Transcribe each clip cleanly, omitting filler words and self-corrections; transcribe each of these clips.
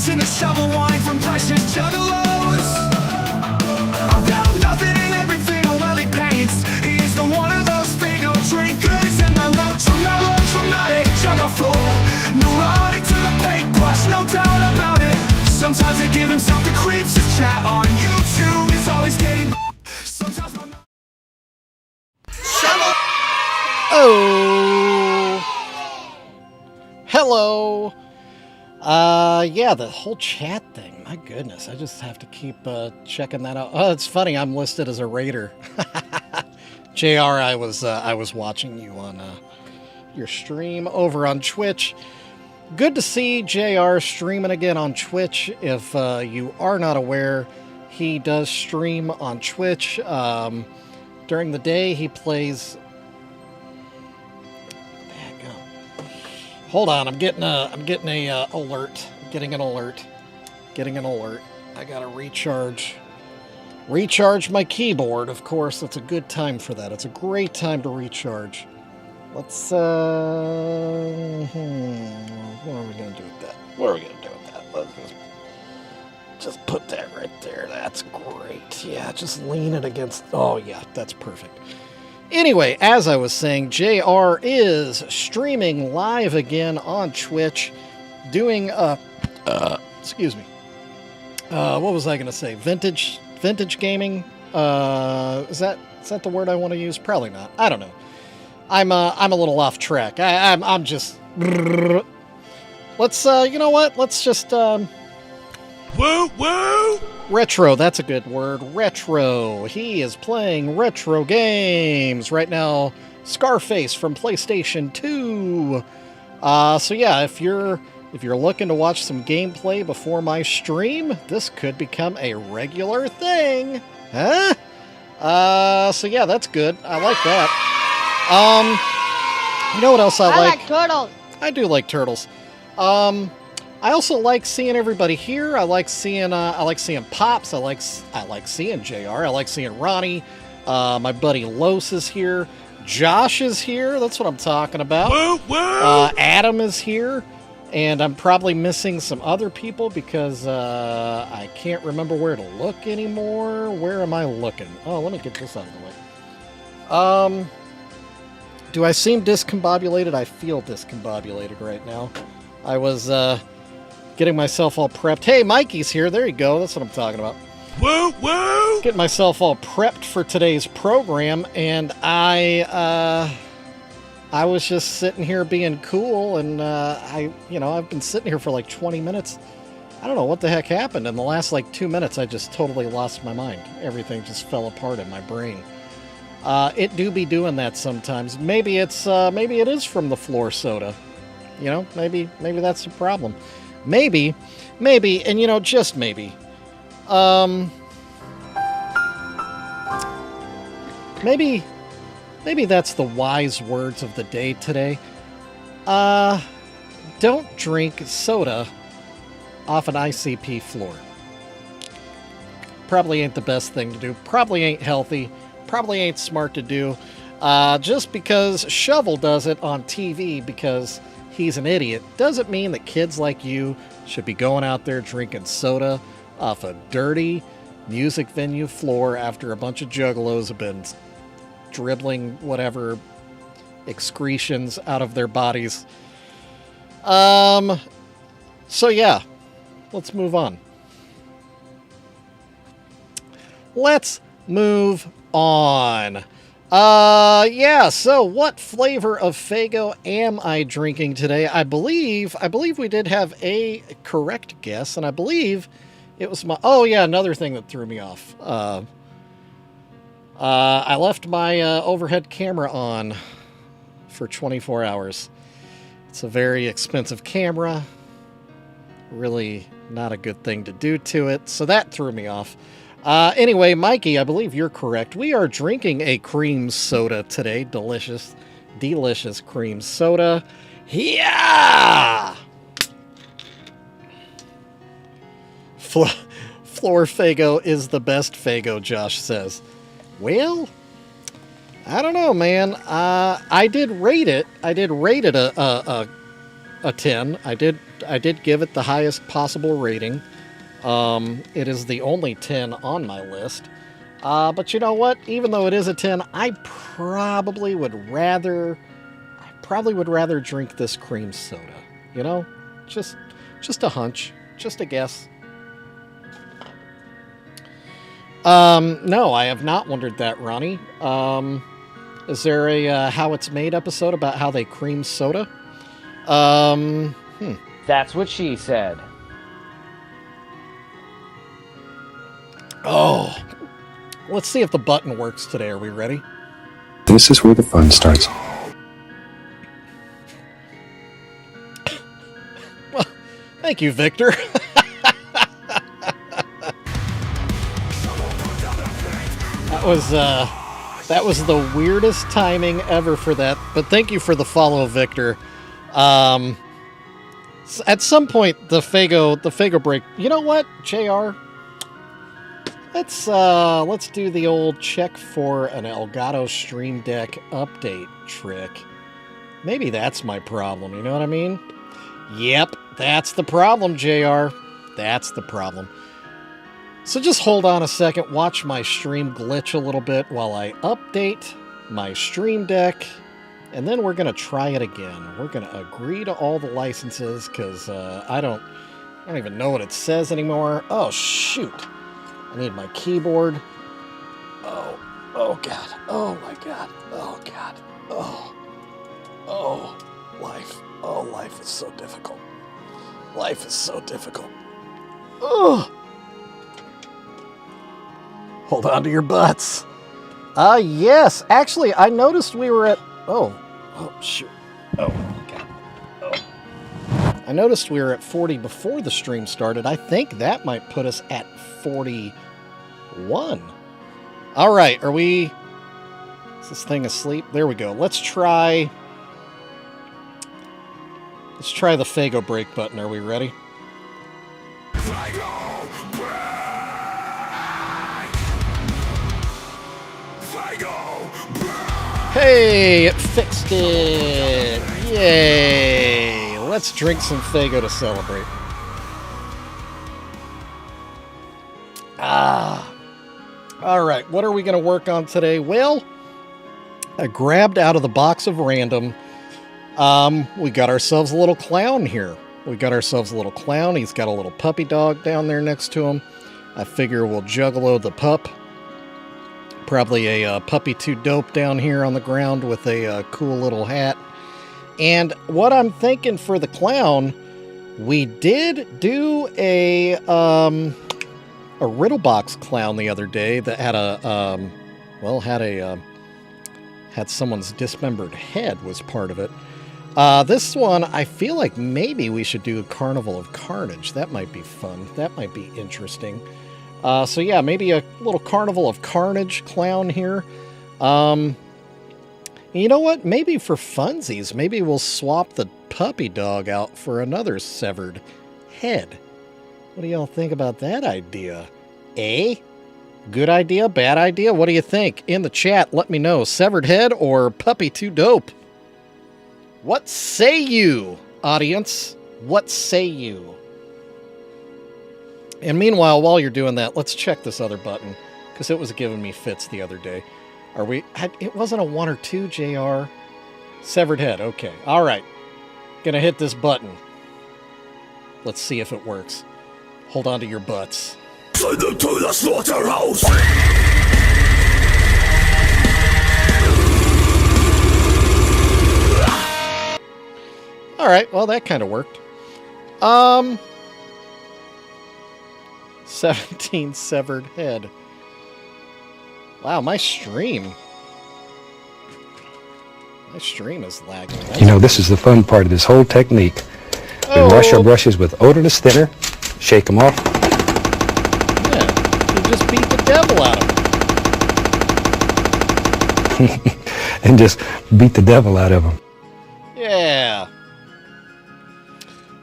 listen to shovel wine from PreciousJuggalos. About nothing and everything, oh well he paints. He is the one of those fago drinkers. And I love traumatic juggle floor. Neurotic to the paintbrush, no doubt about it. Sometimes I give himself the creeps. His chat on YouTube is always getting. Sometimes I'm not. Oh, hello. Yeah, the whole chat thing. My goodness, I just have to keep checking that out. Oh, it's funny. I'm listed as a raider. JR, I was watching you on your stream over on Twitch. Good to see JR streaming again on Twitch. If you are not aware, he does stream on Twitch. During the day, he plays. Hold on, I'm getting a alert. Getting an alert. I gotta recharge my keyboard. Of course, it's a good time for that. It's a great time to recharge. Let's what are we gonna do with that? Let's just put that right there. That's great. Yeah, just lean it against. Oh yeah, that's perfect. Anyway, as I was saying, JR is streaming live again on Twitch, doing excuse me. What was I going to say? Vintage gaming. Is that the word I want to use? Probably not. I don't know. I'm a little off track. I'm just. Let's you know what? Let's just woo woo. Retro, that's a good word. Retro. He is playing retro games right now. Scarface from PlayStation 2. So yeah, if you're looking to watch some gameplay before my stream, this could become a regular thing. Huh? So yeah, that's good. I like that. You know what else I like? I like turtles. I do like turtles. I also like seeing everybody here. I like seeing Pops. I like seeing JR. I like seeing Ronnie. My buddy Los is here. Josh is here. That's what I'm talking about. Woo, woo. Adam is here. And I'm probably missing some other people because I can't remember where to look anymore. Where am I looking? Oh, let me get this out of the way. Do I seem discombobulated? I feel discombobulated right now. I was getting myself all prepped. Hey, Mikey's here. There you go. That's what I'm talking about. Woo, woo! Getting myself all prepped for today's program, and I was just sitting here being cool, and I've been sitting here for like 20 minutes. I don't know what the heck happened. In the last like 2 minutes, I just totally lost my mind. Everything just fell apart in my brain. It do be doing that sometimes. Maybe it is from the floor soda. You know, maybe that's the problem. Maybe, and just maybe. Maybe that's the wise words of the day today. Don't drink soda off an ICP floor. Probably ain't the best thing to do. Probably ain't healthy. Probably ain't smart to do. Just because Shovel does it on TV because he's an idiot doesn't mean that kids like you should be going out there drinking soda off a dirty music venue floor after a bunch of juggalos have been dribbling whatever excretions out of their bodies. So yeah, let's move on. Yeah, so what flavor of Faygo am I drinking today? I believe we did have a correct guess, and I believe it was my... Oh, yeah, another thing that threw me off. I left my overhead camera on for 24 hours. It's a very expensive camera. Really not a good thing to do to it, so that threw me off. Anyway, Mikey, I believe you're correct. We are drinking a cream soda today. Delicious cream soda. Yeah! Floor Faygo is the best Faygo, Josh says. Well, I don't know, man. I did rate it. I did rate it a a 10. I did give it the highest possible rating. It is the only 10 on my list. But you know what? Even though it is a 10, I probably would rather drink this cream soda. You know? Just a hunch. Just a guess. No, I have not wondered that, Ronnie. Is there a how it's made episode about how they cream soda? That's what she said. Oh, let's see if the button works today. Are we ready? This is where the fun starts. Well, thank you, Victor. That was the weirdest timing ever for that. But thank you for the follow, Victor. At some point, the Fago break. You know what, JR? Let's do the old check for an Elgato Stream Deck update trick. Maybe that's my problem. You know what I mean? Yep, that's the problem, JR. That's the problem. So just hold on a second, watch my stream glitch a little bit while I update my Stream Deck, and then we're going to try it again. We're going to agree to all the licenses, because I don't even know what it says anymore. Oh, shoot. I need my keyboard. Oh God. Oh, my God. Oh, God. Oh, life. Oh, life is so difficult. Life is so difficult. Ugh. Hold on to your butts. Yes. Actually, I noticed we were at... Oh, shoot. Oh, God. Oh. I noticed we were at 40 before the stream started. I think that might put us at 41. All right. Are we... Is this thing asleep? There we go. Let's try the Fago break button. Are we ready? Hey, it fixed it! Yay! Let's drink some Fago to celebrate. Alright, what are we going to work on today? Well, I grabbed out of the box of random. We got ourselves a little clown here. He's got a little puppy dog down there next to him. I figure we'll juggalo the pup. Probably a puppy too dope down here on the ground with a cool little hat. And what I'm thinking for the clown, we did do a riddle box clown the other day that had had someone's dismembered head was part of it. This one, I feel like maybe we should do a Carnival of Carnage. That might be fun. That might be interesting. So yeah, maybe a little Carnival of Carnage clown here. You know what? Maybe for funsies, maybe we'll swap the puppy dog out for another severed head. What do y'all think about that idea? Eh? Good idea? Bad idea? What do you think? In the chat, let me know. Severed head or puppy too dope? What say you, audience? What say you? And meanwhile, while you're doing that, let's check this other button, because it was giving me fits the other day. It wasn't a 1 or 2, JR. Severed head, okay. All right. Gonna hit this button. Let's see if it works. Hold on to your butts. Send them to the slaughterhouse! All right, well, that kind of worked. 17 severed head. Wow, my stream is lagging. You know, this is the fun part of this whole technique. We wash our brushes with odorless thinner, shake them off. Yeah, you just beat the devil out of them. And just beat the devil out of them. Yeah.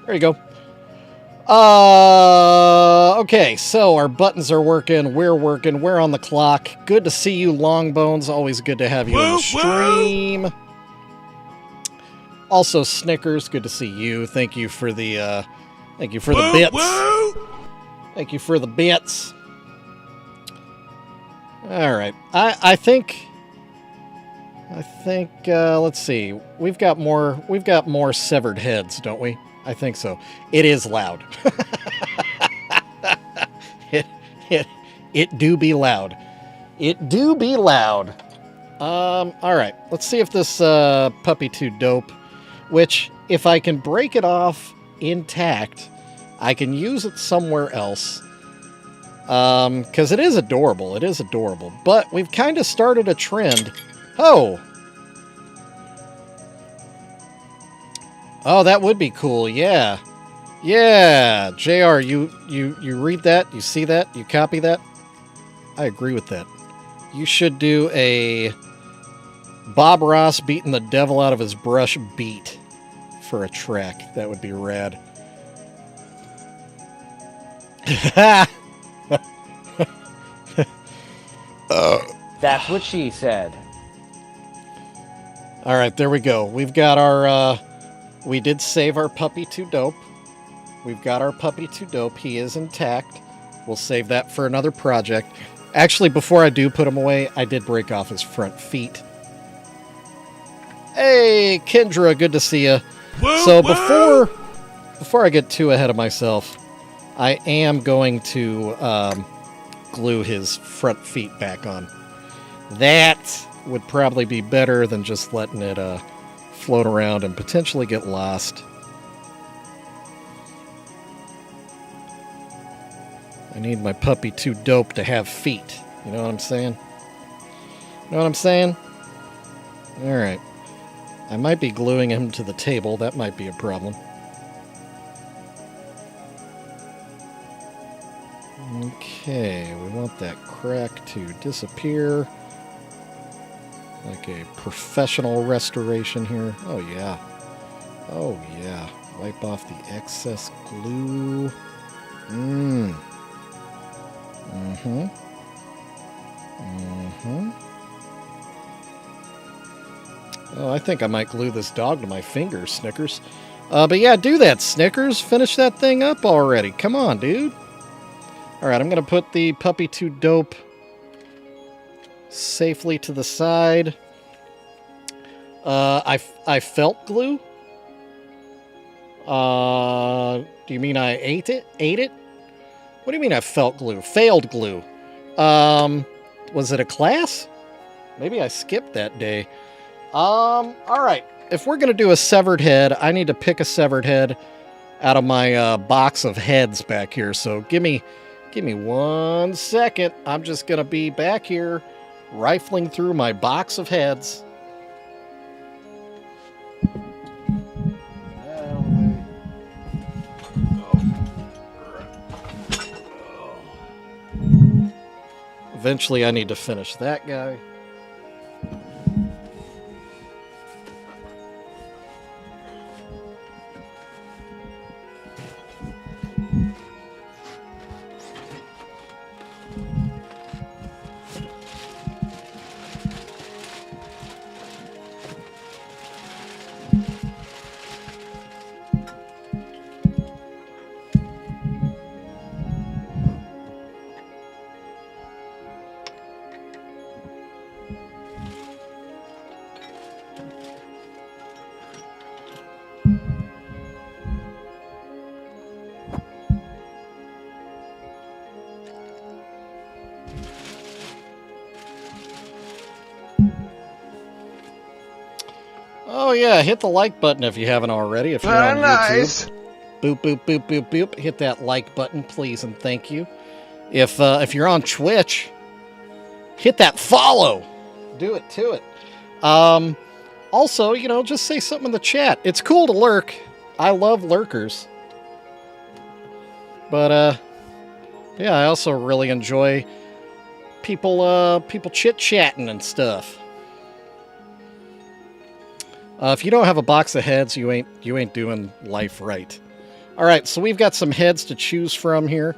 There you go. Okay, so our buttons are working, we're on the clock. Good to see you, Longbones. Always good to have you on the stream. Also, Snickers, good to see you. Thank you for the bits. Thank you for the bits. All right, I think. Let's see. We've got more severed heads, don't we? I think so. It is loud. It do be loud. It do be loud. All right. Let's see if this puppy too dope, which if I can break it off intact, I can use it somewhere else. Because it is adorable. It is adorable. But we've kind of started a trend. Oh, that would be cool. Yeah. Yeah. JR, you read that? You see that? You copy that? I agree with that. You should do a Bob Ross beating the devil out of his brush beat for a track. That would be rad. That's what she said. All right, there we go. We've got our, we did save our puppy too dope. We've got our puppy too dope. He is intact. We'll save that for another project. Actually, before I do put him away, I did break off his front feet. Hey, Kendra, good to see you. So before I get too ahead of myself, I am going to glue his front feet back on. That would probably be better than just letting it float around and potentially get lost. I need my puppy too dope to have feet. You know what I'm saying? You know what I'm saying? All right. I might be gluing him to the table. That might be a problem. Okay, we want that crack to disappear. Like a professional restoration here. Oh, yeah. Oh, yeah. Wipe off the excess glue. Mm-hmm. Oh, I think I might glue this dog to my fingers, Snickers. But yeah, do that, Snickers. Finish that thing up already. Come on, dude. All right, I'm going to put the puppy too dope safely to the side. I felt glue. Do you mean I ate it? Ate it? What do you mean I felt glue? Failed glue. Was it a class? Maybe I skipped that day. All right. If we're gonna do a severed head, I need to pick a severed head out of my box of heads back here. So give me 1 second. I'm just gonna be back here rifling through my box of heads. Eventually, I need to finish that guy. Oh yeah, hit the like button if you haven't already. If you're on YouTube, boop boop boop boop boop. Hit that like button, please and thank you. If you're on Twitch, hit that follow. Do it to it. Also, you know, just say something in the chat. It's cool to lurk. I love lurkers. But yeah, I also really enjoy people chit-chatting and stuff. If you don't have a box of heads, you ain't doing life right. All right, so we've got some heads to choose from here.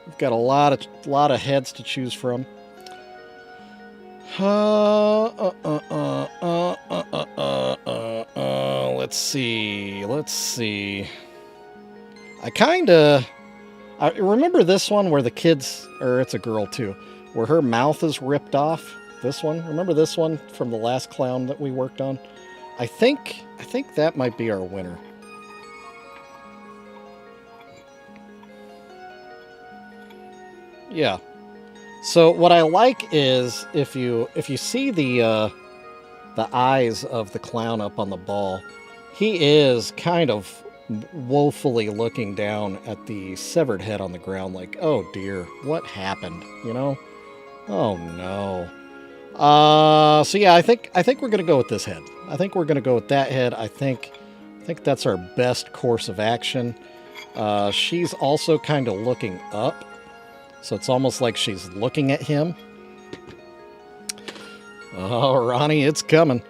We've got a lot of heads to choose from. Let's see. I remember this one where the kids, or it's a girl too, where her mouth is ripped off. This one, remember this one from the last clown that we worked on? I think that might be our winner. Yeah. So what I like is if you see the eyes of the clown up on the ball, he is kind of woefully looking down at the severed head on the ground like, oh dear, what happened, you know? Oh no. So yeah, I think we're gonna go with this head. I think we're gonna go with that head. I think that's our best course of action. She's also kind of looking up, so it's almost like she's looking at him. Oh, Ronnie, it's coming.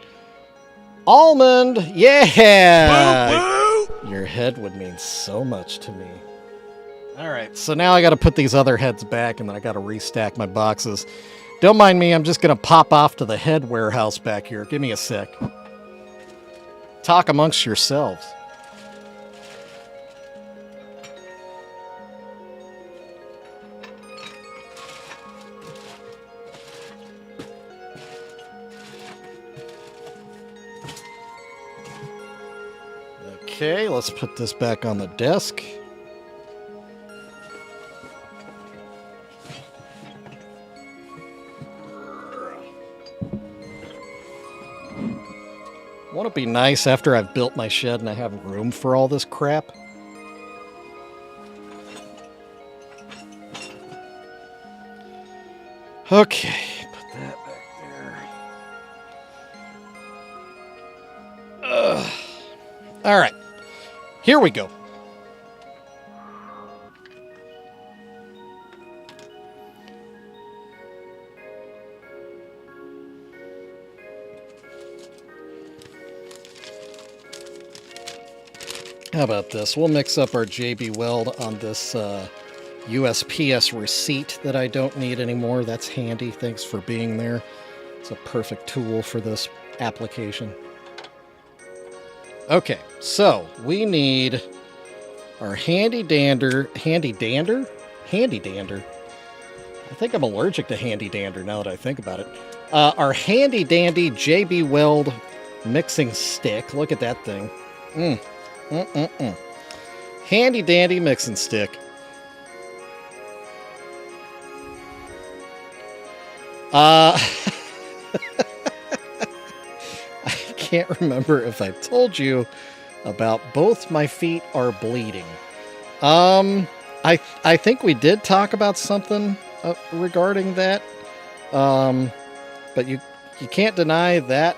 Almond, yeah! Boo, boo! Your head would mean so much to me. All right, so now I got to put these other heads back, and then I got to restack my boxes. Don't mind me, I'm just going to pop off to the head warehouse back here. Give me a sec. Talk amongst yourselves. Okay, let's put this back on the desk. Won't it be nice after I've built my shed and I have room for all this crap? Okay, put that back there. All right, here we go. How about this? We'll mix up our JB Weld on this USPS receipt that I don't need anymore. That's handy. Thanks for being there. It's a perfect tool for this application. Okay, so we need our handy dander. I think I'm allergic to handy dander now that I think about it. Our handy dandy JB Weld mixing stick. Look at that thing. Handy dandy mixing stick. I can't remember if I told you about both my feet are bleeding. I think we did talk about something regarding that. But you can't deny that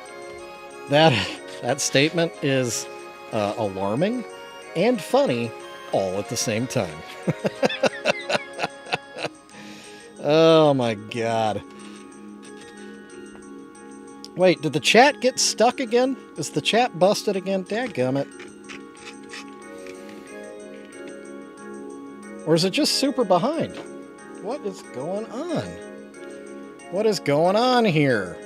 statement is alarming and funny all at the same time. Oh my god. Wait, did the chat get stuck again? Is the chat busted again? Dadgummit. Or is it just super behind? What is going on? What is going on here?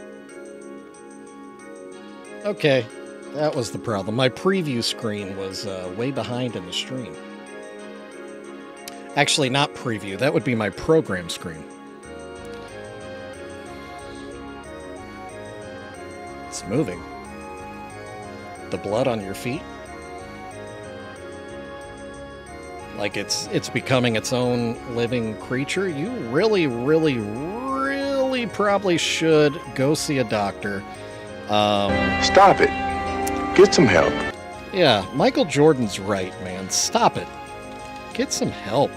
Okay, that was the problem. My preview screen was way behind in the stream. Actually, not preview. That would be my program screen. It's moving. The blood on your feet? Like it's becoming its own living creature? You really, really, really probably should go see a doctor. Stop it. Get some help. Yeah, Michael Jordan's right, man. Stop it. Get some help,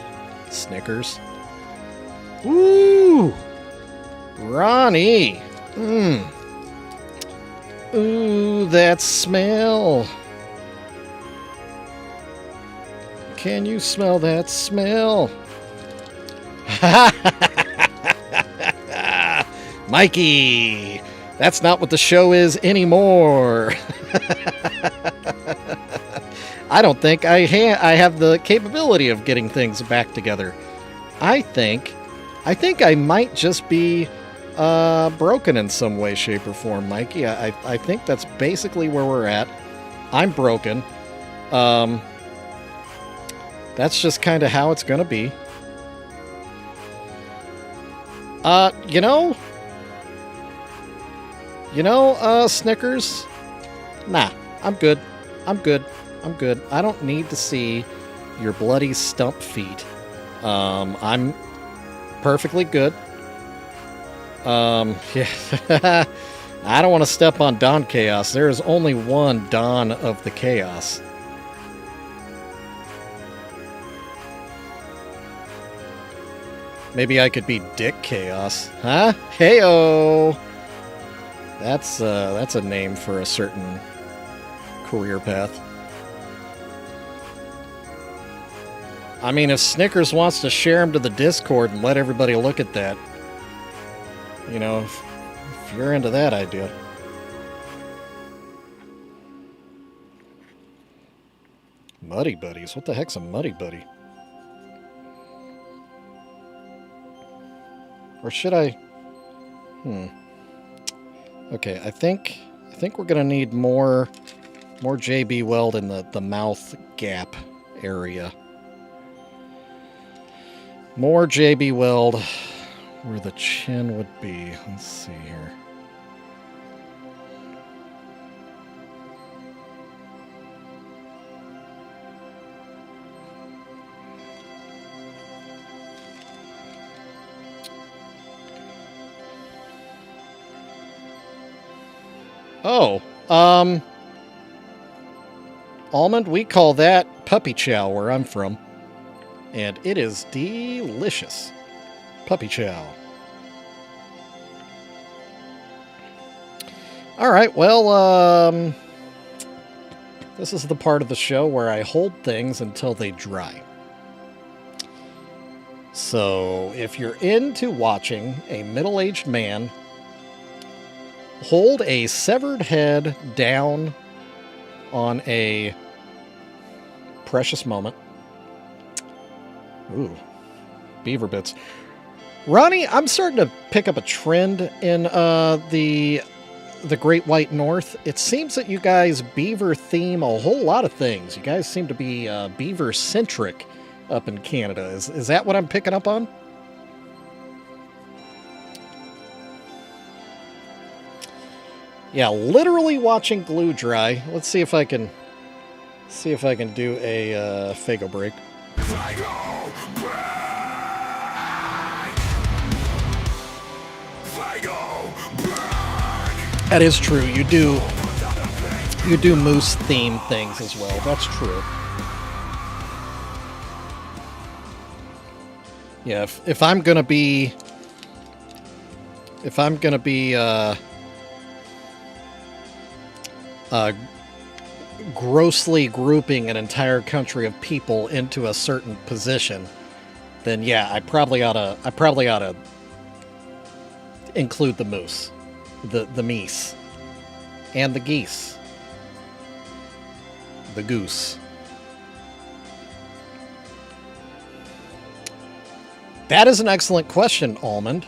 Snickers. Ooh! Ronnie! Ooh, that smell. Can you smell that smell? Mikey! That's not what the show is anymore. I don't think I have the capability of getting things back together. I think I might just be broken in some way, shape, or form, Mikey. I think that's basically where we're at. I'm broken. That's just kind of how it's gonna be. You know, Snickers? Nah, I'm good. I'm good. I'm good. I don't need to see your bloody stump feet. I'm perfectly good. Yeah. I don't want to step on Don Chaos. There is only one Don of the Chaos. Maybe I could be Dick Chaos. Huh? Heyo! That's a name for a certain career path. I mean, if Snickers wants to share them to the Discord and let everybody look at that, you know, if you're into that idea. Muddy Buddies? What the heck's a Muddy Buddy? Or should I... Okay, I think we're gonna need more JB Weld in the mouth gap area. More JB Weld where the chin would be. Let's see here. Oh, Almond, we call that puppy chow where I'm from. And it is delicious. Puppy chow. All right, well, this is the part of the show where I hold things until they dry. So, if you're into watching a middle-aged man hold a severed head down on a precious moment. Ooh, beaver bits. Ronnie, I'm starting to pick up a trend in the Great White North. It seems that you guys beaver theme a whole lot of things. You guys seem to be beaver-centric up in Canada. Is that what I'm picking up on? Yeah, literally watching glue dry. Let's see if I can do a Fago break. That is true. You do moose theme things as well. That's true. Yeah, if I'm gonna be grossly grouping an entire country of people into a certain position, then yeah, I probably ought to include the moose, the meese, and the geese, the goose. That is an excellent question, Almond.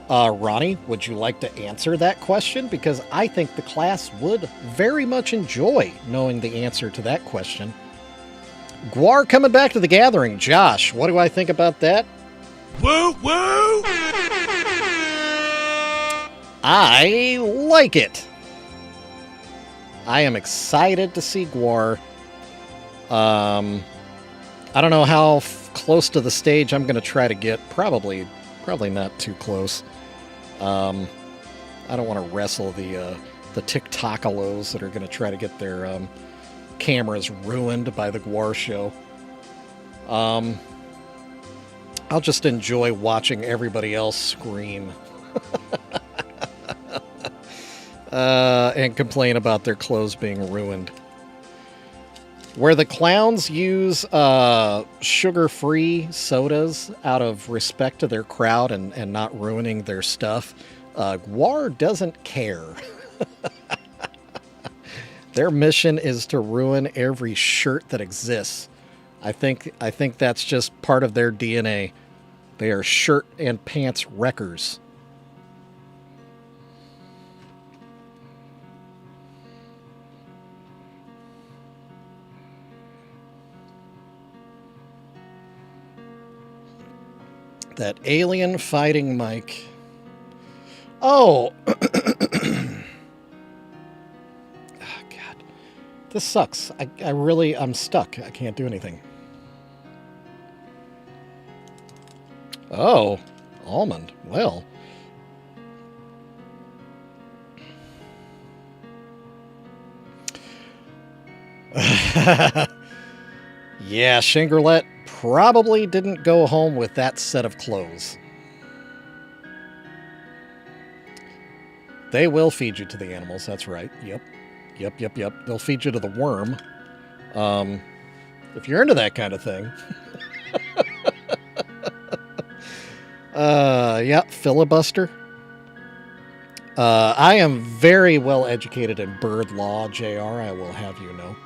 Ronnie, would you like to answer that question? Because I think the class would very much enjoy knowing the answer to that question. Guar coming back to the gathering. Josh, what do I think about that? Woo woo! I like it. I am excited to see Guar. I don't know how close to the stage I'm going to try to get. Probably not too close. I don't want to wrestle the TikTokalos that are going to try to get their cameras ruined by the Guar show. I'll just enjoy watching everybody else scream and complain about their clothes being ruined. Where the clowns use sugar-free sodas out of respect to their crowd and not ruining their stuff, Guar doesn't care. Their mission is to ruin every shirt that exists. I think that's just part of their DNA. They are shirt and pants wreckers. That alien fighting Mike. Oh! Oh, God. This sucks. I'm stuck. I can't do anything. Oh. Almond. Well. Yeah, Shingerlet probably didn't go home with that set of clothes. They will feed you to the animals, that's right. Yep. They'll feed you to the worm. If you're into that kind of thing. Yeah, filibuster. I am very well educated in bird law, JR, I will have you know.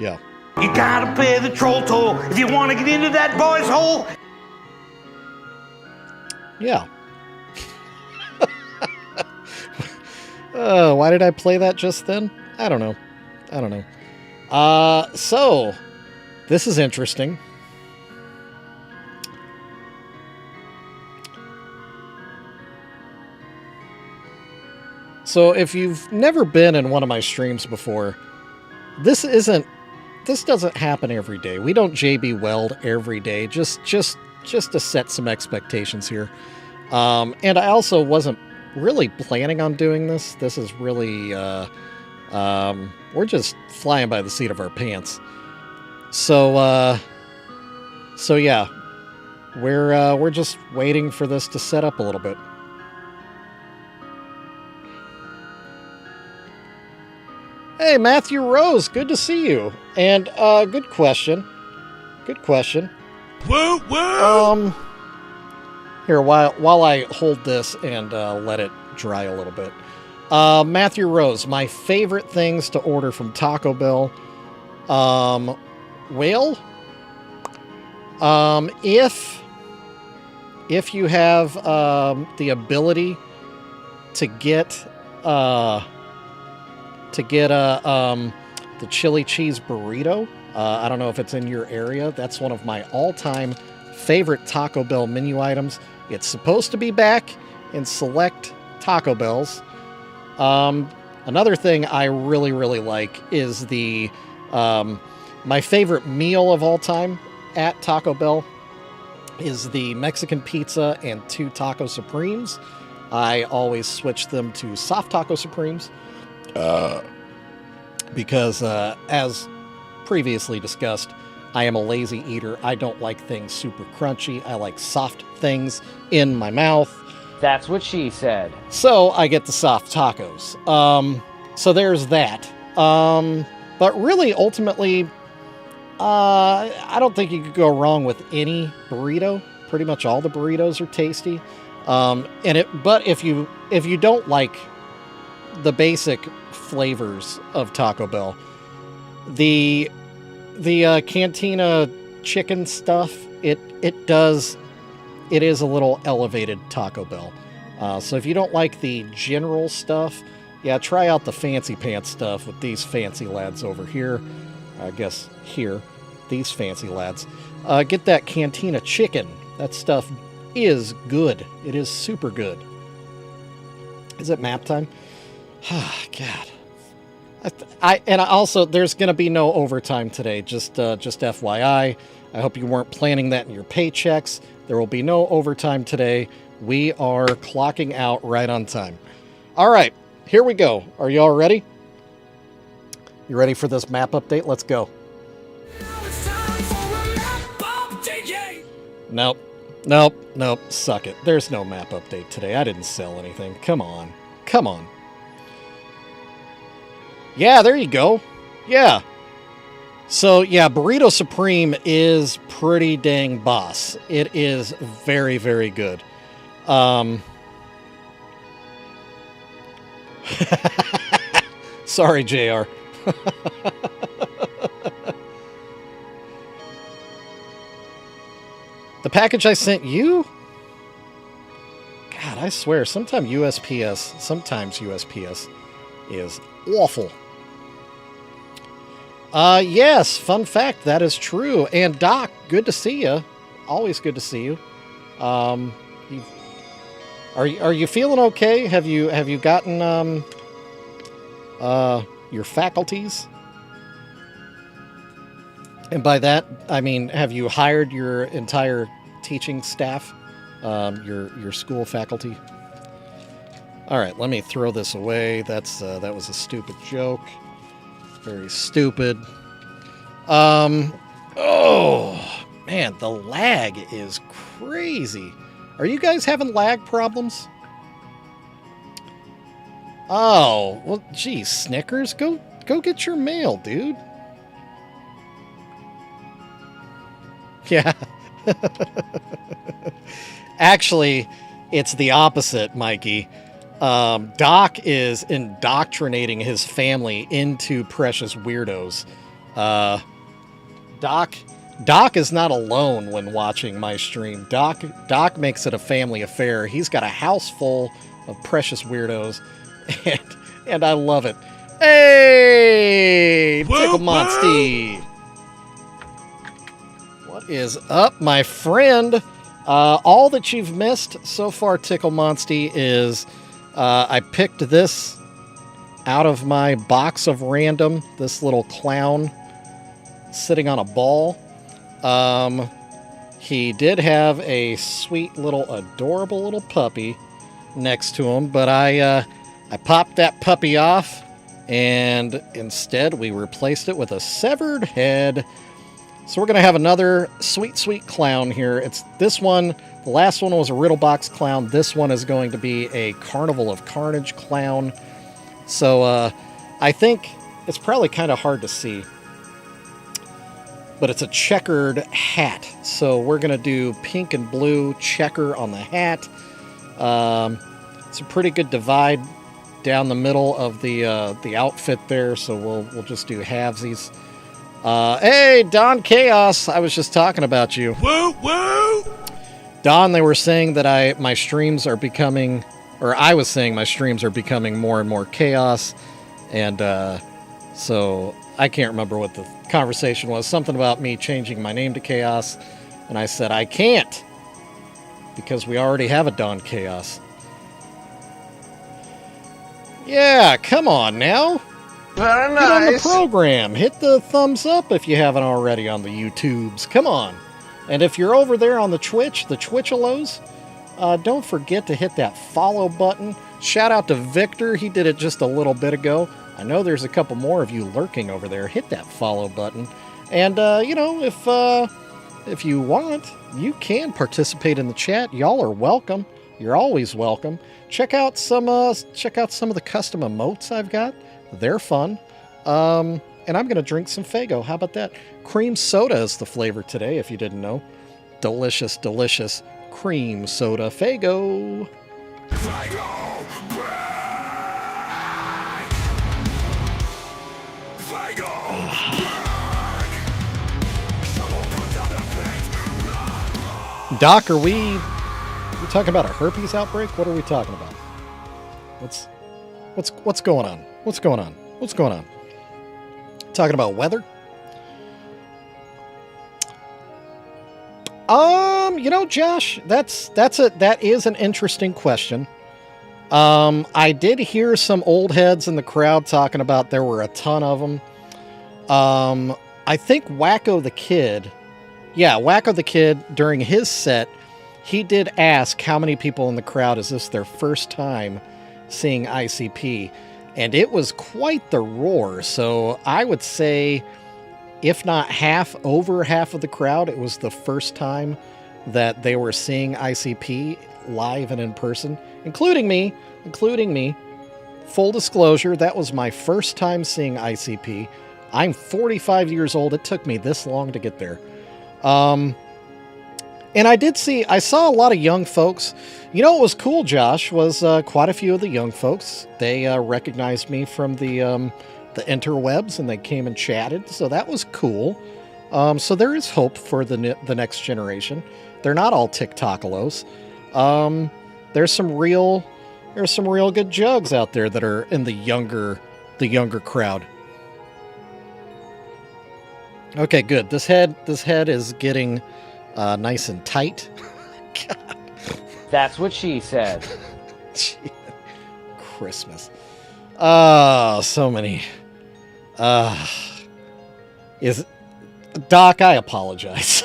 Yeah. You gotta pay the troll toll if you want to get into that boy's hole. Yeah. Why did I play that just then? I don't know. So, this is interesting. So, if you've never been in one of my streams before, this doesn't happen every day. We don't JB Weld every day, just to set some expectations here. And I also wasn't really planning on doing this. This is really, we're just flying by the seat of our pants. So yeah, we're just waiting for this to set up a little bit. Hey, Matthew Rose, good to see you. And, good question. Woo woo! Here, while I hold this and let it dry a little bit. Matthew Rose, my favorite things to order from Taco Bell. Well, if you have the ability to get the chili cheese burrito. I don't know if it's in your area. That's one of my all-time favorite Taco Bell menu items. It's supposed to be back in select Taco Bells. Another thing I really, really like is the my favorite meal of all time at Taco Bell is the Mexican pizza and 2 Taco Supremes. I always switch them to soft Taco Supremes. Because, as previously discussed, I am a lazy eater. I don't like things super crunchy. I like soft things in my mouth. That's what she said. So I get the soft tacos. So there's that. But really, ultimately, I don't think you could go wrong with any burrito. Pretty much all the burritos are tasty. But if you don't like the basic flavors of Taco Bell, the Cantina chicken stuff, it is a little elevated Taco Bell. So if you don't like the general stuff, yeah, try out the fancy pants stuff with these fancy lads over here. I guess here, these fancy lads. Get that Cantina chicken. That stuff is good. It is super good. Is it map time? God. And also, there's going to be no overtime today. Just FYI. I hope you weren't planning that in your paychecks. There will be no overtime today. We are clocking out right on time. All right, here we go. Are you all ready? You ready for this map update? Let's go. Now it's time for a map update. Nope. Suck it. There's no map update today. I didn't sell anything. Come on. Yeah, there you go. Yeah. So, yeah, Burrito Supreme is pretty dang boss. It is very, very good. Sorry, JR. The package I sent you? God, I swear, sometimes USPS is awful. Yes, fun fact, that is true. And Doc, good to see you. Always good to see you. You are you feeling okay? Have you gotten your faculties? And by that, I mean, have you hired your entire teaching staff, your school faculty? All right, let me throw this away. That was a stupid joke. Very stupid. Oh, man, the lag is crazy. Are you guys having lag problems? Oh, well, geez, Snickers, go get your mail, dude. Yeah. Actually, it's the opposite, Mikey. Doc is indoctrinating his family into Precious Weirdos. Doc is not alone when watching my stream. Doc makes it a family affair. He's got a house full of Precious Weirdos, and I love it. Hey, Tickle Monsty. What is up, my friend? All that you've missed so far, Tickle Monsty, is I picked this out of my box of random. This little clown sitting on a ball. He did have a sweet little adorable little puppy next to him, but I popped that puppy off, and instead we replaced it with a severed head. So we're going to have another sweet clown here. It's this one. The last one was a Riddle Box clown. This one is going to be a Carnival of Carnage clown. So I think it's probably kind of hard to see, but it's a checkered hat. So we're going to do pink and blue checker on the hat. It's a pretty good divide down the middle of the outfit there. So we'll just do halvesies. Hey, Don Chaos. I was just talking about you. Woo, woo! Don, they were saying that my streams are becoming, or I was saying my streams are becoming more and more chaos. And so I can't remember what the conversation was. Something about me changing my name to Chaos. And I said, I can't, because we already have a Don Chaos. Yeah, come on now. Very Get on the nice. program. Hit the thumbs up if you haven't already on the YouTubes. Come on. And if you're over there on the Twitch, the Twitchalos, don't forget to hit that follow button. Shout out to Victor. He did it just a little bit ago. I know there's a couple more of you lurking over there. Hit that follow button. And, if you want, you can participate in the chat. Y'all are welcome. You're always welcome. Check out some of the custom emotes I've got. They're fun. And I'm going to drink some Faygo. How about that? Cream soda is the flavor today, if you didn't know. Delicious, delicious cream soda Faygo. Doc, are we talking about a herpes outbreak? What are we talking about? What's going on? What's going on? What's going on? Talking about weather? Josh, that is an interesting question. I did hear some old heads in the crowd talking about there were a ton of them. I think Wacko the Kid, during his set, he did ask how many people in the crowd is this their first time seeing ICP, and it was quite the roar. So I would say, if not over half of the crowd, it was the first time that they were seeing ICP live and in person, including me. Full disclosure, that was my first time seeing ICP. I'm 45 years old. It took me this long to get there. And I saw a lot of young folks. You know what was cool, Josh, was quite a few of the young folks. They recognized me from the interwebs, and they came and chatted, so that was cool. So there is hope for the next generation. They're not all TikTokalos. There's some real good jugs out there that are in the younger crowd. Okay, good. This head is getting nice and tight. That's what she said. Gee, Christmas. Oh, so many. Is Doc, I apologize.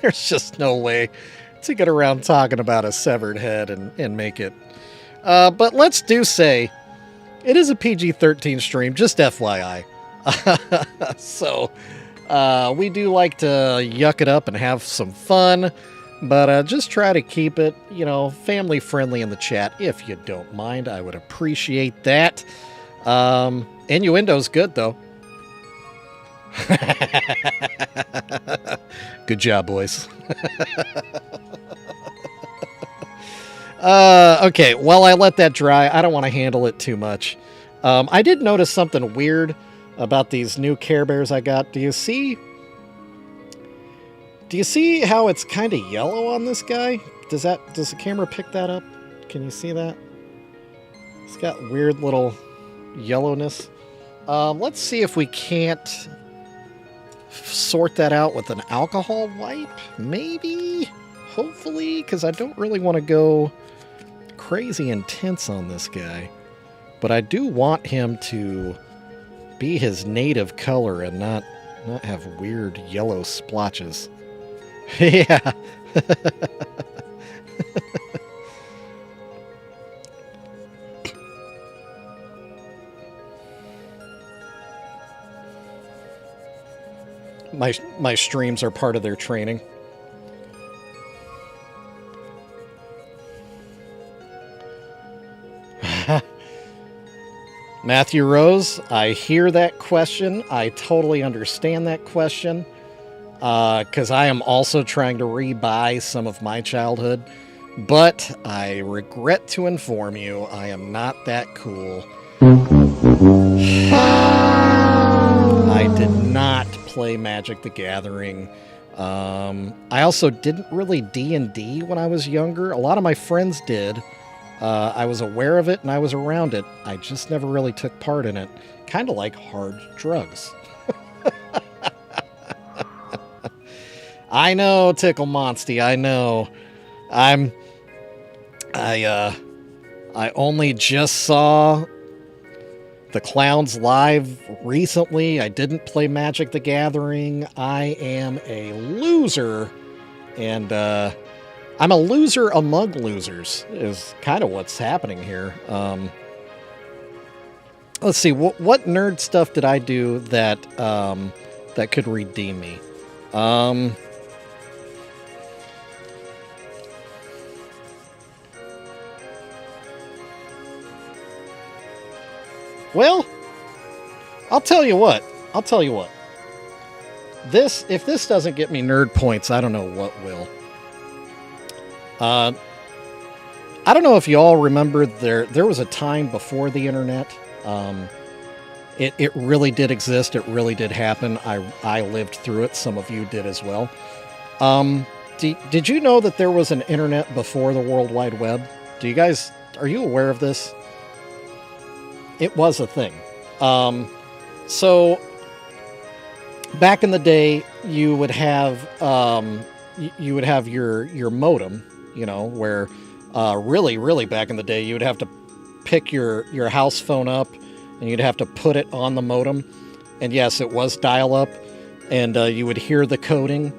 there's just no way to get around talking about a severed head and make it. But let's do say it is a PG-13 stream, just FYI. So we do like to yuck it up and have some fun, but just try to keep it, family friendly in the chat. If you don't mind, I would appreciate that. Innuendo's good though. Good job, boys. Okay, while I let that dry, I don't want to handle it too much. I did notice something weird about these new Care Bears I got. Do you see how it's kind of yellow on this guy? Does the camera pick that up? Can you see that? It's got weird little yellowness. Let's see if we can't sort that out with an alcohol wipe, maybe, hopefully, because I don't really want to go crazy intense on this guy, but I do want him to be his native color and not have weird yellow splotches. Yeah. My streams are part of their training. Matthew Rose, I hear that question. I totally understand that question. Because I am also trying to rebuy some of my childhood. But I regret to inform you, I am not that cool. I did not play Magic the Gathering. I also didn't really D&D when I was younger. A lot of my friends did. I was aware of it and I was around it. I just never really took part in it. Kind of like hard drugs. I know, Tickle Monsty, I know. I only just saw the Clowns live recently. I didn't play Magic the Gathering. I am a loser. And I'm a loser among losers is kind of what's happening here. Let's see, what nerd stuff did I do that that could redeem me? Well, I'll tell you what. If this doesn't get me nerd points, I don't know what will. I don't know if you all remember there was a time before the internet. It really did exist. It really did happen. I lived through it. Some of you did as well. Did you know that there was an internet before the World Wide Web? Are you aware of this? It was a thing. So back in the day, you would have your modem, where really back in the day, you would have to pick your house phone up and you'd have to put it on the modem. And yes, it was dial-up, and you would hear the coding.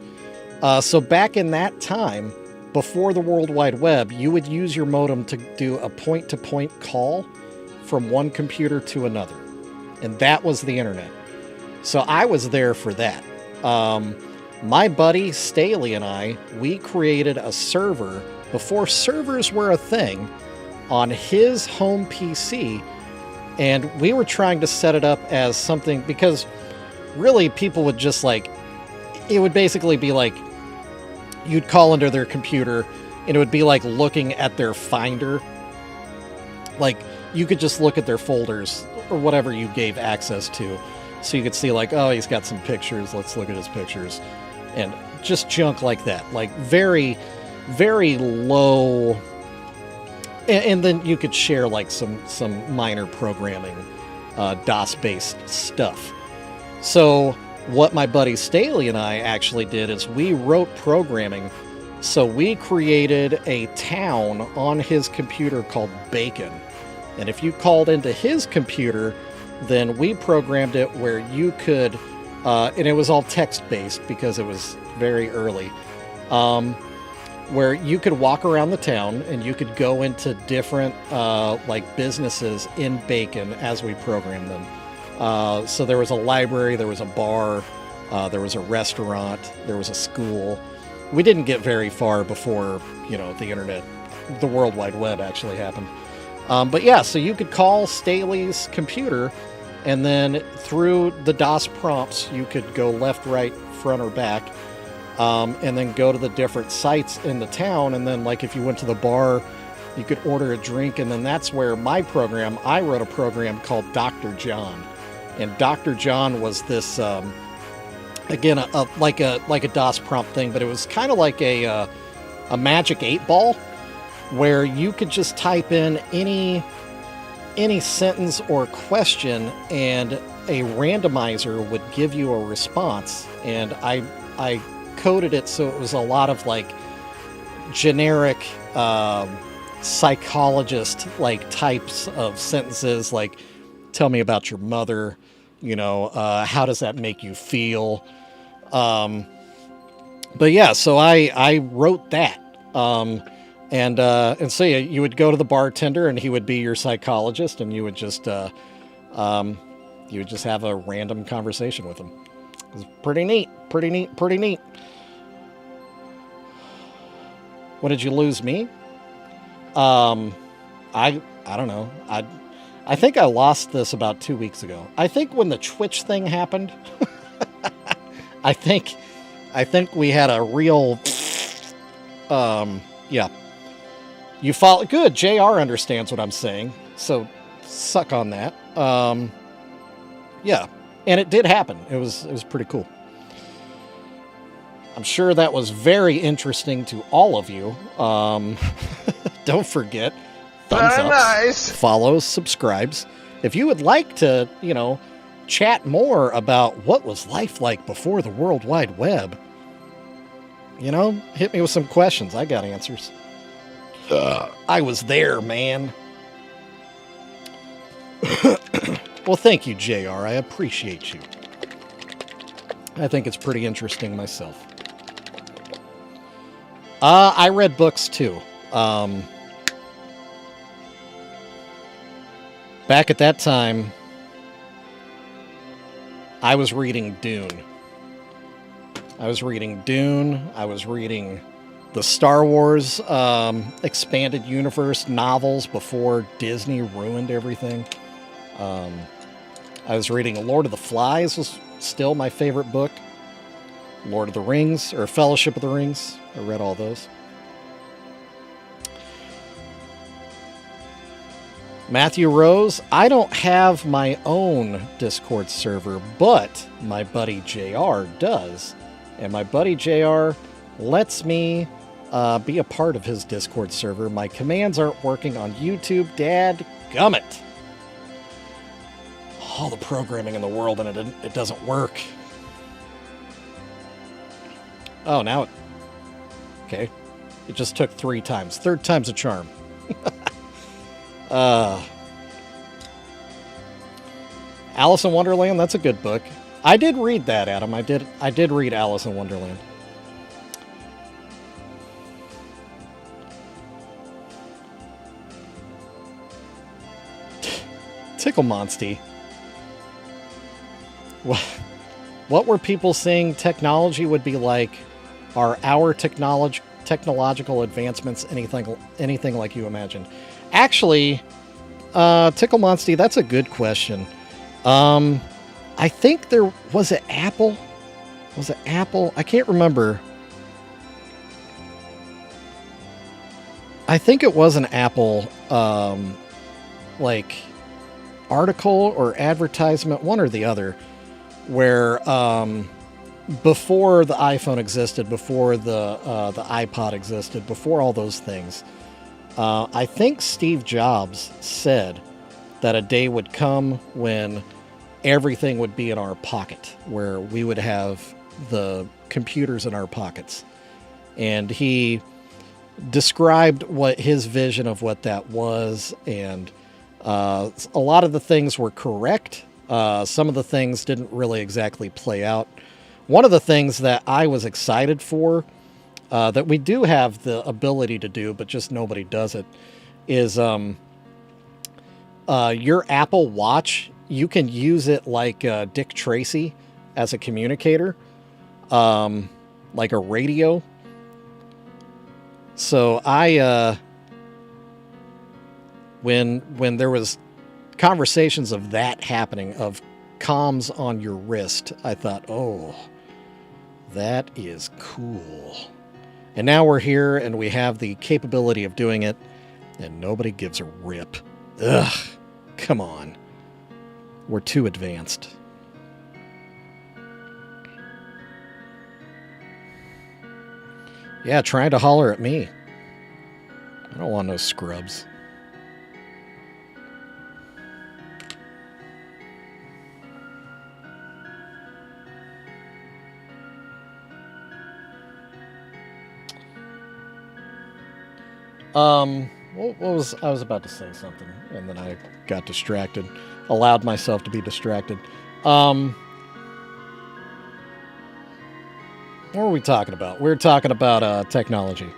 So back in that time, before the World Wide Web, you would use your modem to do a point-to-point call from one computer to another. And that was the internet. So I was there for that. My buddy Staley and I, we created a server before servers were a thing on his home PC. And we were trying to set it up as something, because really people would just it would basically be like, you'd call into their computer and it would be like looking at their Finder. Like, you could just look at their folders or whatever you gave access to. So you could see oh, he's got some pictures. Let's look at his pictures. And just junk like that. Like very, very low. And then you could share some minor programming, DOS-based stuff. So what my buddy Staley and I actually did is we wrote programming. So we created a town on his computer called Bacon. And if you called into his computer, then we programmed it where you could, and it was all text-based because it was very early, where you could walk around the town and you could go into different like businesses in Bacon as we programmed them. So there was a library, there was a bar, there was a restaurant, there was a school. We didn't get very far before, you know, the internet, the World Wide Web actually happened. But yeah, so you could call Staley's computer, and then through the DOS prompts, you could go left, right, front, or back, and then go to the different sites in the town. And then, like, if you went to the bar, you could order a drink, and then that's where I wrote a program called Dr. John. And Dr. John was this, again, like a DOS prompt thing, but it was kind of like a magic 8-ball, where you could just type in any sentence or question, and a randomizer would give you a response. And I coded it so it was a lot of like generic psychologist like types of sentences, like tell me about your mother, you know, how does that make you feel? But yeah, so I wrote that. And so yeah, you would go to the bartender and he would be your psychologist, and you would just have a random conversation with him. It was pretty neat. When did you lose me? I don't know. I think I lost this about 2 weeks ago. I think when the Twitch thing happened, I think we had a real, yeah. You follow, good. JR understands what I'm saying, so suck on that. Yeah, and it did happen. It was pretty cool. I'm sure that was very interesting to all of you. Don't forget, thumbs up, nice. Follows, subscribes. If you would like to, you know, chat more about what was life like before the World Wide Web, you know, hit me with some questions. I got answers. I was there, man. Well, thank you, JR. I appreciate you. I think it's pretty interesting myself. I read books too. Back at that time, I was reading Dune. I was reading the Star Wars expanded universe novels before Disney ruined everything. I was reading Lord of the Flies, was still my favorite book. Lord of the Rings, or Fellowship of the Rings. I read all those. Matthew Rose, I don't have my own Discord server, but my buddy JR does. And my buddy JR lets me be a part of his Discord server. My commands aren't working on YouTube. Dad gummit. All the programming in the world and it doesn't work. Oh, now it... Okay. It just took 3 times. 3rd time's a charm. Alice in Wonderland, that's a good book. I did read that, Adam. I did read Alice in Wonderland. Tickle Monsty. What were people saying technology would be like? Are our technological advancements anything like you imagined? Actually, Tickle Monsty, that's a good question. I think there was it Apple. Was it Apple? I can't remember. I think it was an Apple like article or advertisement, one or the other, where before the iPhone existed, before the iPod existed, before all those things, I think Steve Jobs said that a day would come when everything would be in our pocket, where we would have the computers in our pockets. And he described what his vision of what that was, and a lot of the things were correct. Some of the things didn't really exactly play out. One of the things that I was excited for, that we do have the ability to do, but just nobody does it, is your Apple Watch. You can use it like Dick Tracy as a communicator, like a radio. So I, when there was conversations of that happening, of comms on your wrist, I thought, oh, that is cool. And now we're here and we have the capability of doing it, and nobody gives a rip. Ugh, come on. We're too advanced. Yeah, trying to holler at me. I don't want no scrubs. What was I was about to say something, and then I got distracted. Allowed myself to be distracted. What were we talking about? We were talking about technology.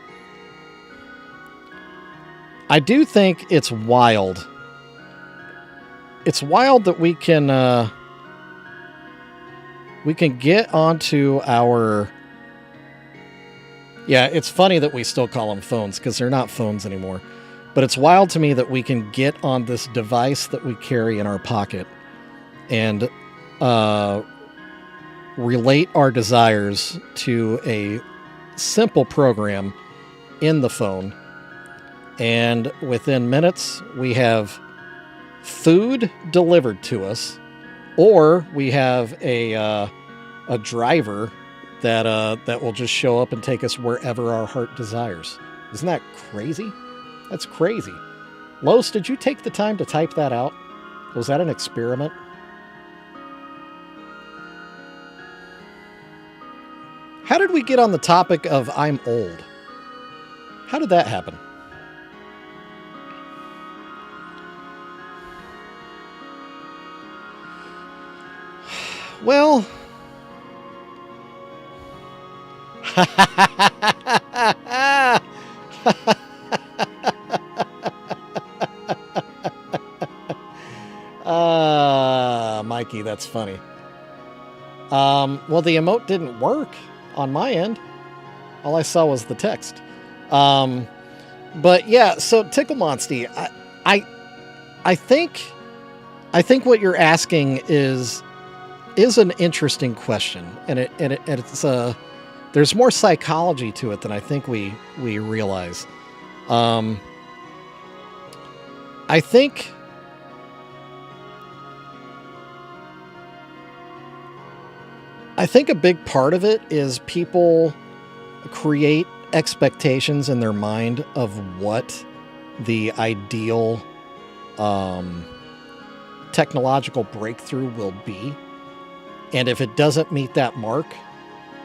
I do think it's wild. It's wild that we can get onto our... Yeah, it's funny that we still call them phones, because they're not phones anymore. But it's wild to me that we can get on this device that we carry in our pocket and relate our desires to a simple program in the phone. And within minutes, we have food delivered to us, or we have a driver that will just show up and take us wherever our heart desires. Isn't that crazy? That's crazy. Los, did you take the time to type that out? Was that an experiment? How did we get on the topic of I'm old? How did that happen? Well... Mikey, that's funny. Well, the emote didn't work on my end. All I saw was the text. But yeah, so Tickle Monsty, I think what you're asking is an interesting question, and it's there's more psychology to it than I think we realize. I think a big part of it is people create expectations in their mind of what the ideal technological breakthrough will be. And if it doesn't meet that mark,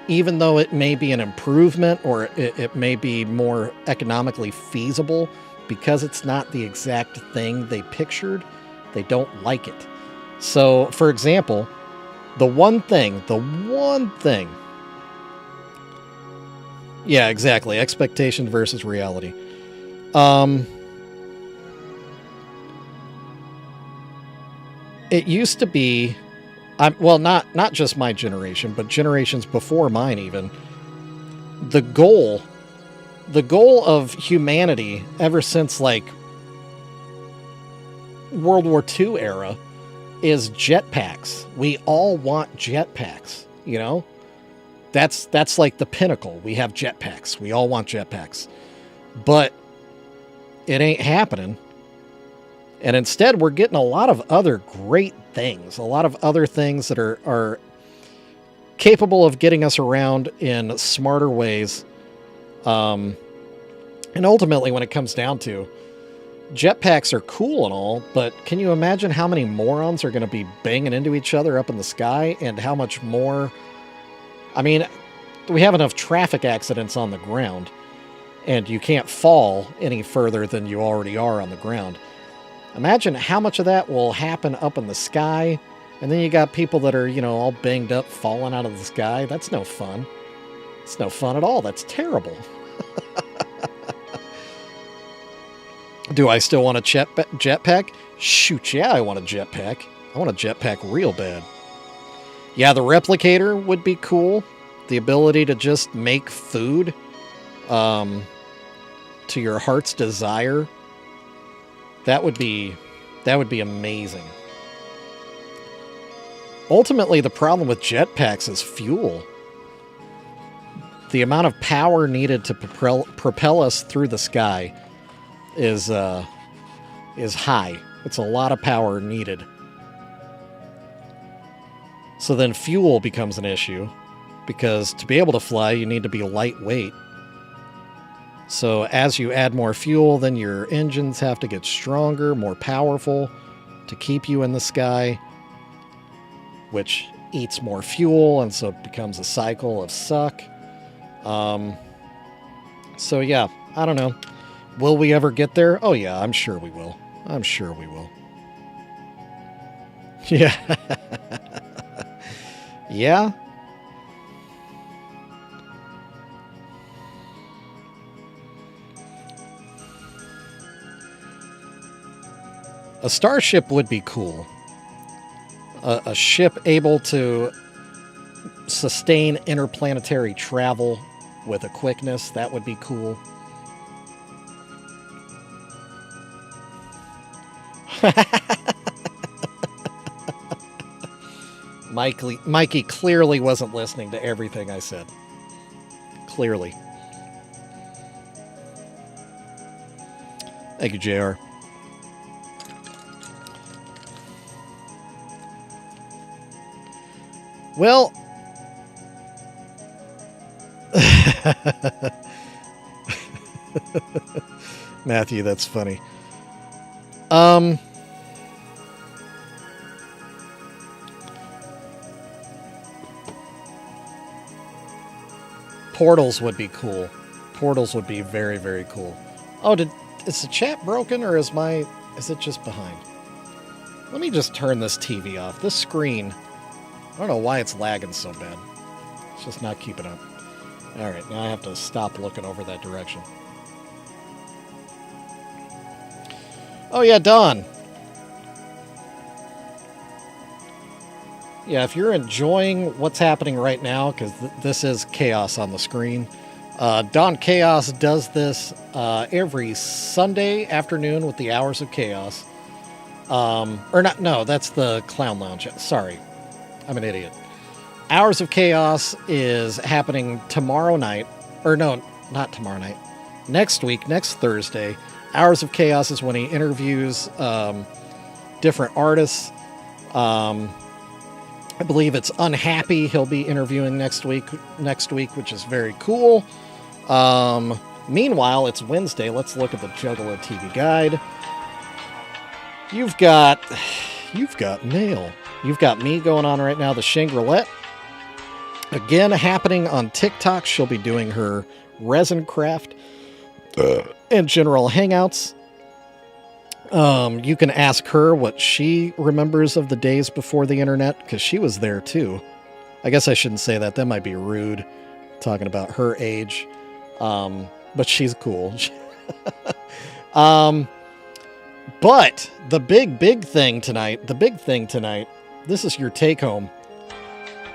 even though it may be an improvement or it may be more economically feasible, because it's not the exact thing they pictured, they don't like it. So, for example, the one thing, yeah, exactly, expectation versus reality. It used to be, well, not just my generation, but generations before mine even, the goal of humanity ever since like World War II era is jetpacks. We all want jetpacks, you know? That's like the pinnacle. We have jetpacks. We all want jetpacks. But it ain't happening. And instead, we're getting a lot of other great things. A lot of other things that are capable of getting us around in smarter ways. And ultimately, when it comes down to, jetpacks are cool and all, but can you imagine how many morons are going to be banging into each other up in the sky, and how much more? I mean, we have enough traffic accidents on the ground, and you can't fall any further than you already are on the ground. Imagine how much of that will happen up in the sky, and then you got people that are, you know, all banged up, falling out of the sky. That's no fun. It's no fun at all. That's terrible. Do I still want a jetpack? Shoot, yeah, I want a jetpack. I want a jetpack real bad. Yeah, the replicator would be cool. The ability to just make food to your heart's desire. That would be amazing. Ultimately, the problem with jetpacks is fuel. The amount of power needed to propel us through the sky is high. It's a lot of power needed. So then fuel becomes an issue, because to be able to fly, you need to be lightweight. So as you add more fuel, then your engines have to get stronger, more powerful to keep you in the sky, which eats more fuel, and so it becomes a cycle of suck. So yeah, I don't know. Will we ever get there? Oh yeah, I'm sure we will. I'm sure we will. Yeah. Yeah. A starship would be cool. A ship able to sustain interplanetary travel with a quickness, that would be cool. Mikey clearly wasn't listening to everything I said. Clearly. Thank you, JR. Well, Matthew, that's funny. Portals would be cool. Portals would be very, very cool. Oh, is the chat broken, or is it just behind? Let me just turn this TV off. This screen, I don't know why it's lagging so bad. It's just not keeping up. All right, now I have to stop looking over that direction. Oh yeah, Don. Yeah, if you're enjoying what's happening right now, because this is chaos on the screen, Don Chaos does this every Sunday afternoon with the Hours of Chaos. Or not, no, that's the Clown Lounge. Sorry, I'm an idiot. Hours of Chaos is happening tomorrow night. Or no, not tomorrow night. Next week, next Thursday. Hours of Chaos is when he interviews different artists. I believe it's Unhappy he'll be interviewing next week, which is very cool. Meanwhile, it's Wednesday. Let's look at the Juggalo TV guide. You've got mail. You've got me going on right now, the Shangri-La. Again, happening on TikTok. She'll be doing her resin craft and general hangouts. You can ask her what she remembers of the days before the internet, because she was there too. I guess I shouldn't say that. That might be rude, talking about her age. But she's cool. But the big thing tonight, this is your take home.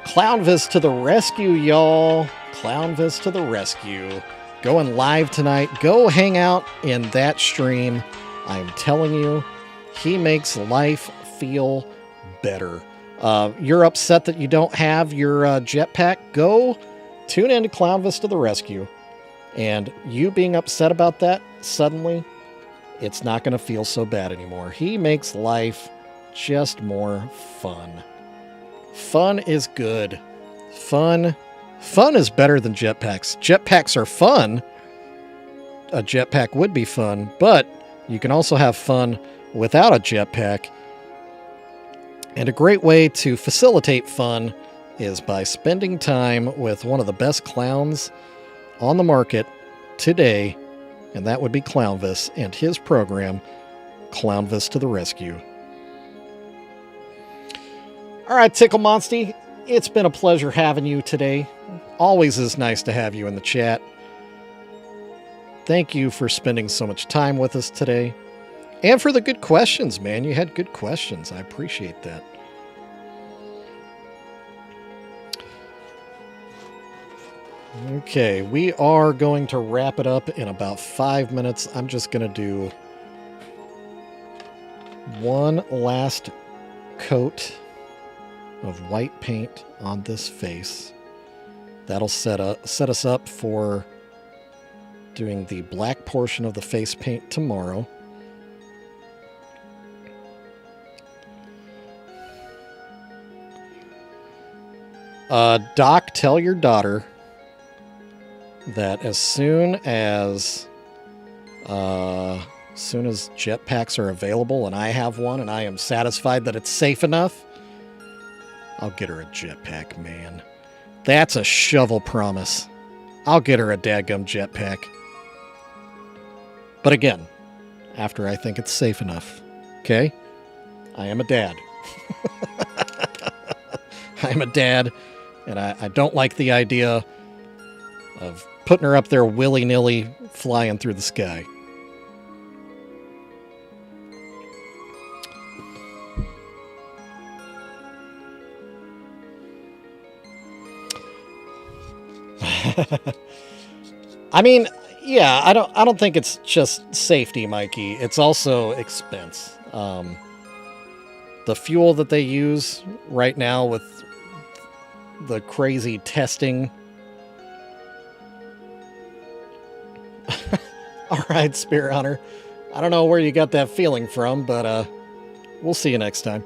Clownvis to the rescue, y'all. Clownvis to the rescue. Going live tonight. Go hang out in that stream. I'm telling you, he makes life feel better. You're upset that you don't have your jetpack? Go tune in to Clownvis to the rescue. And you being upset about that, suddenly, it's not going to feel so bad anymore. He makes life just more fun. Fun is good. Fun is better than jetpacks. Jetpacks are fun. A jetpack would be fun, but You can also have fun without a jetpack. And a great way to facilitate fun is by spending time with one of the best clowns on the market today, and that would be Clownvis and his program, Clownvis to the Rescue. All right, Tickle Monsty, it's been a pleasure having you today. Always is nice to have you in the chat. Thank you for spending so much time with us today. And for the good questions, man. You had good questions. I appreciate that. Okay, we are going to wrap it up in about 5 minutes. I'm just going to do one last coat of white paint on this face. That'll set us up for doing the black portion of the face paint tomorrow. Doc, tell your daughter that as soon as jetpacks are available and I have one and I am satisfied that it's safe enough, I'll get her a jetpack, man. That's a shovel promise. I'll get her a dadgum jetpack. But again, after I think it's safe enough. Okay? I am a dad. I am a dad, and I don't like the idea of putting her up there willy-nilly flying through the sky. I mean, yeah, I don't think it's just safety, Mikey. It's also expense. The fuel that they use right now with the crazy testing. All right, Spirit Hunter. I don't know where you got that feeling from, but we'll see you next time.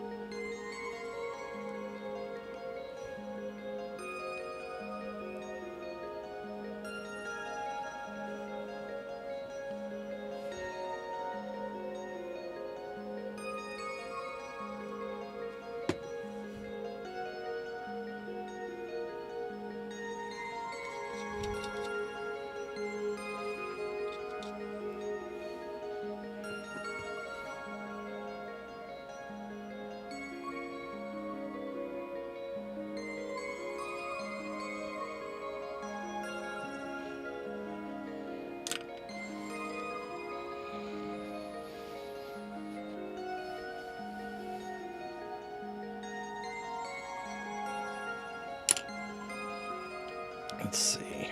Let's see.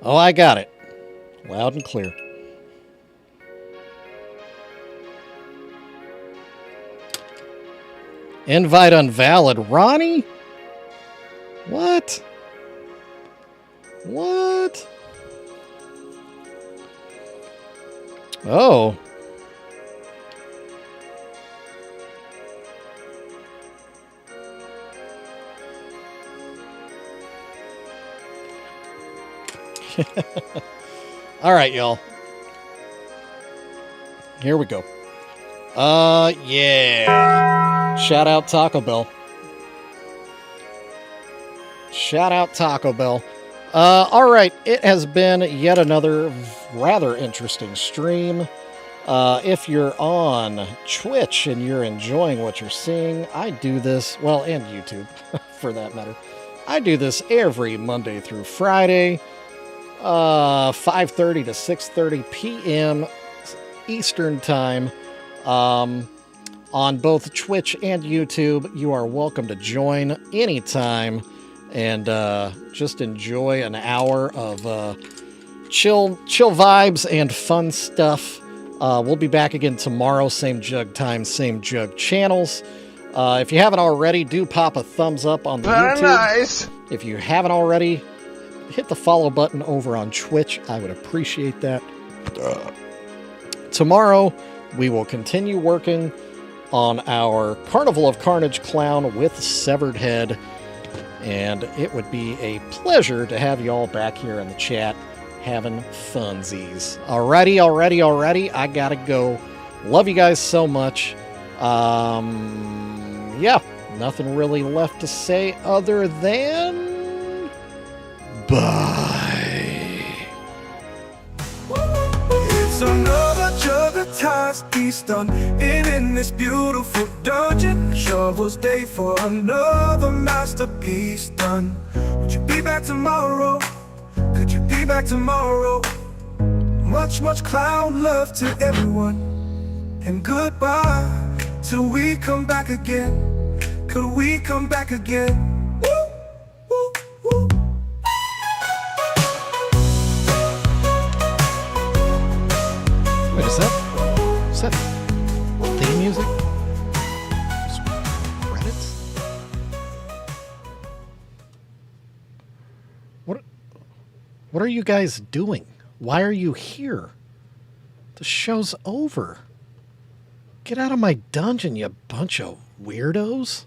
Oh, I got it. Loud and clear. Invite invalid. Ronnie? What? What? Oh. All right, y'all. Here we go. Yeah. Shout out Taco Bell. Shout out Taco Bell. All right, it has been yet another rather interesting stream. If you're on Twitch and you're enjoying what you're seeing, I do this, well, and YouTube, for that matter. I do this every Monday through Friday, 5:30 to 6:30 p.m. Eastern Time, on both Twitch and YouTube. You are welcome to join anytime and just enjoy an hour of chill vibes and fun stuff. We'll be back again tomorrow, same jug time, same jug channels. If you haven't already, do pop a thumbs up on the YouTube. Nice. If you haven't already, hit the follow button over on Twitch. I would appreciate that. tomorrow we will continue working on our Carnival of Carnage clown with severed head. And it would be a pleasure to have you all back here in the chat having funsies. Alrighty. I gotta go. Love you guys so much. Yeah, nothing really left to say other than bye. It's another Juggalos piece done in this beautiful dungeon. Shovels day for another masterpiece done. Would you be back tomorrow? Could you be back tomorrow? Much clown love to everyone, and goodbye till we come back again. Could we come back again? Woo, woo, woo. Wait, is that theme music? Credits? What are you guys doing? Why are you here? The show's over. Get out of my dungeon, you bunch of weirdos.